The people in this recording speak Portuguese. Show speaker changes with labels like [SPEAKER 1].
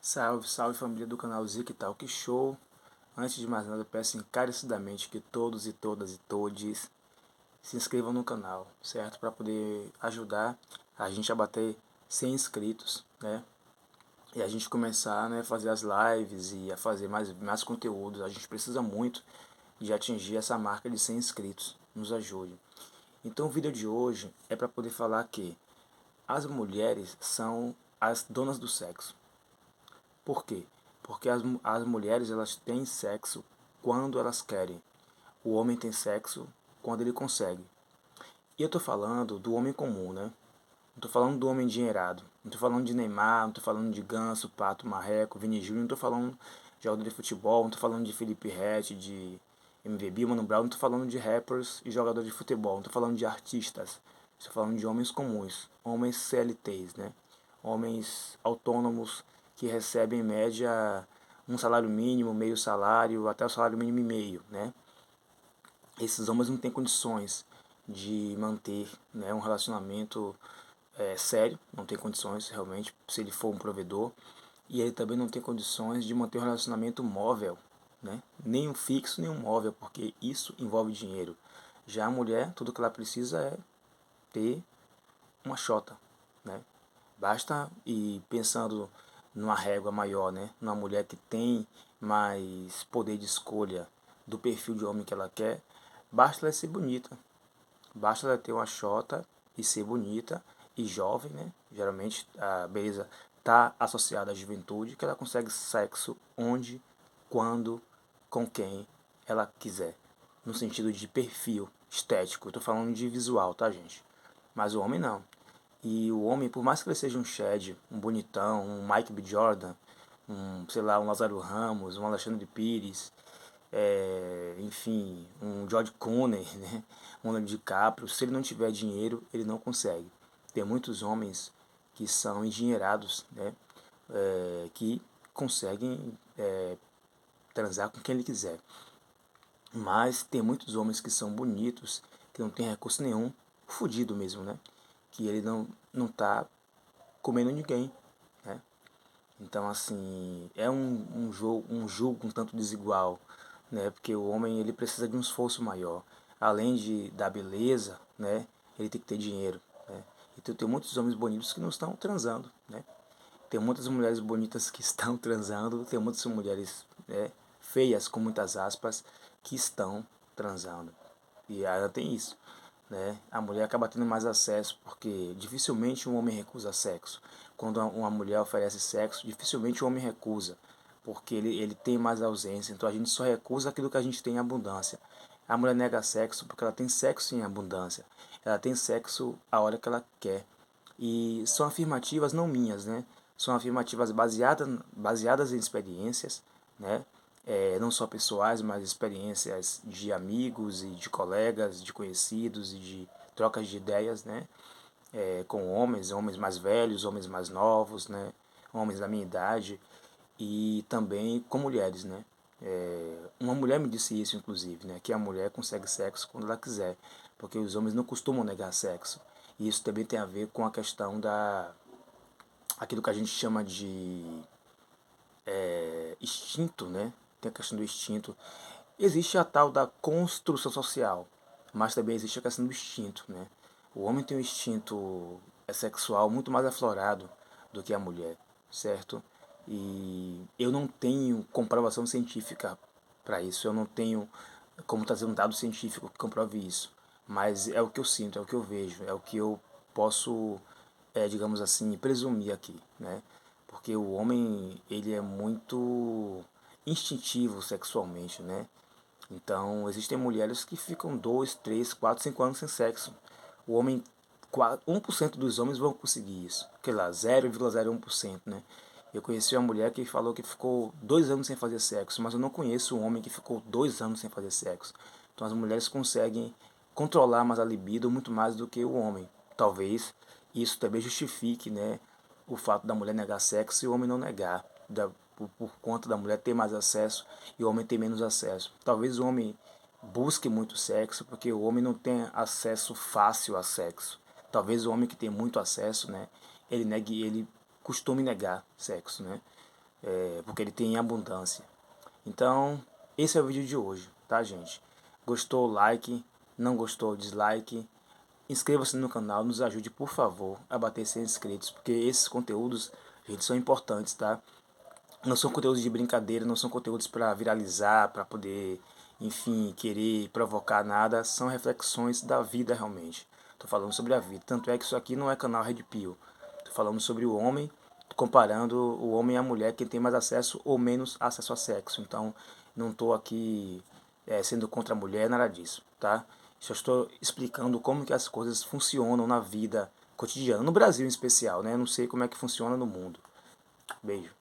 [SPEAKER 1] Salve, salve família do canal Zik Talk Show. Antes de mais nada, peço encarecidamente que todos e todas e todes se inscrevam no canal, certo? Para poder ajudar a gente a bater 100 inscritos, né? E a gente começar, né, a fazer as lives e a fazer mais conteúdos. A gente precisa muito de atingir essa marca de 100 inscritos. Nos ajude. Então o vídeo de hoje é para poder falar que as mulheres são as donas do sexo. Por quê? Porque as mulheres elas têm sexo quando elas querem. O homem tem sexo quando ele consegue. E eu tô falando do homem comum, né? Não tô falando do homem endinheirado. Não tô falando de Neymar, não tô falando de Ganso, Pato, Marreco, Vini Júnior, não tô falando de jogador de futebol, não tô falando de Felipe Ret, de MVB, Mano Brown, não tô falando de rappers e jogadores de futebol, não tô falando de artistas. Estou falando de homens comuns, homens CLTs, né? Homens autônomos que recebem em média um salário mínimo, meio salário, até o salário mínimo e meio, né? Esses homens não têm condições de manter, né, um relacionamento sério, não tem condições realmente, se ele for um provedor, e ele também não tem condições de manter um relacionamento móvel, né? Nem um fixo, nem um móvel, porque isso envolve dinheiro. Já a mulher, tudo que ela precisa é ter uma xota, né? Basta, e pensando numa régua maior, né? Numa mulher que tem mais poder de escolha do perfil de homem que ela quer, basta ela ser bonita, basta ela ter uma xota e ser bonita e jovem, né? Geralmente a beleza está associada à juventude, que ela consegue sexo onde, quando, com quem ela quiser. No sentido de perfil estético, eu tô falando de visual, tá, gente? Mas o homem não. E o homem, por mais que ele seja um Shed, um bonitão, um Mike B. Jordan, sei lá, um Lázaro Ramos, um Alexandre Pires, enfim, um George Clooney, né? Um Leonardo DiCaprio, se ele não tiver dinheiro, ele não consegue. Tem muitos homens que são endinheirados, né? Que conseguem transar com quem ele quiser. Mas tem muitos homens que são bonitos, que não tem recurso nenhum, fudido mesmo, né? Que ele não tá comendo ninguém, né? Então, assim, é um jogo um tanto desigual, né? Porque o homem ele precisa de um esforço maior. Além da beleza, né? Ele tem que ter dinheiro, né? Então tem muitos homens bonitos que não estão transando, né? Tem muitas mulheres bonitas que estão transando, tem muitas mulheres, né, feias, com muitas aspas, que estão transando. E ainda tem isso, né? A mulher acaba tendo mais acesso, porque dificilmente um homem recusa sexo. Quando uma mulher oferece sexo, dificilmente o homem recusa, porque ele tem mais ausência. Então a gente só recusa aquilo que a gente tem em abundância. A mulher nega sexo porque ela tem sexo em abundância. Ela tem sexo a hora que ela quer. E são afirmativas não minhas, né? São afirmativas baseadas em experiências, né? Não só pessoais, mas experiências de amigos e de colegas, de conhecidos e de trocas de ideias, né? Com homens mais velhos, homens mais novos, né? Homens da minha idade e também com mulheres, né? Uma mulher me disse isso, inclusive, né? Que a mulher consegue sexo quando ela quiser, porque os homens não costumam negar sexo. E isso também tem a ver com a questão aquilo que a gente chama de instinto, né? Tem a questão do instinto. Existe a tal da construção social, mas também existe a questão do instinto, né? O homem tem um instinto sexual muito mais aflorado do que a mulher, certo? E eu não tenho comprovação científica para isso, eu não tenho como trazer um dado científico que comprove isso, mas é o que eu sinto, é o que eu vejo, é o que eu posso, digamos assim, presumir aqui, né? Porque o homem, ele é muito instintivo sexualmente, né? Então, existem mulheres que ficam 2, 3, 4, 5 anos sem sexo. O homem, 1% dos homens vão conseguir isso. Que lá, 0,01%, né? Eu conheci uma mulher que falou que ficou 2 anos sem fazer sexo, mas eu não conheço um homem que ficou 2 anos sem fazer sexo. Então as mulheres conseguem controlar mais a libido muito mais do que o homem. Talvez isso também justifique, né, o fato da mulher negar sexo e o homem não negar, por conta da mulher ter mais acesso e o homem ter menos acesso. Talvez o homem busque muito sexo porque o homem não tem acesso fácil a sexo. Talvez o homem que tem muito acesso, né, ele costume negar sexo, né? porque ele tem em abundância. Então, esse é o vídeo de hoje, tá, gente? Gostou, like. Não gostou, dislike. Inscreva-se no canal, nos ajude, por favor, a bater 100 inscritos, porque esses conteúdos, gente, são importantes, tá? Não são conteúdos de brincadeira, não são conteúdos para viralizar, para poder, enfim, querer provocar nada. São reflexões da vida realmente. Estou falando sobre a vida. Tanto é que isso aqui não é canal Red Pill. Estou falando sobre o homem, comparando o homem e a mulher, quem tem mais acesso ou menos acesso a sexo. Então, não estou aqui sendo contra a mulher, nada disso, tá? Só estou explicando como que as coisas funcionam na vida cotidiana, no Brasil em especial, né? Não sei como é que funciona no mundo. Beijo.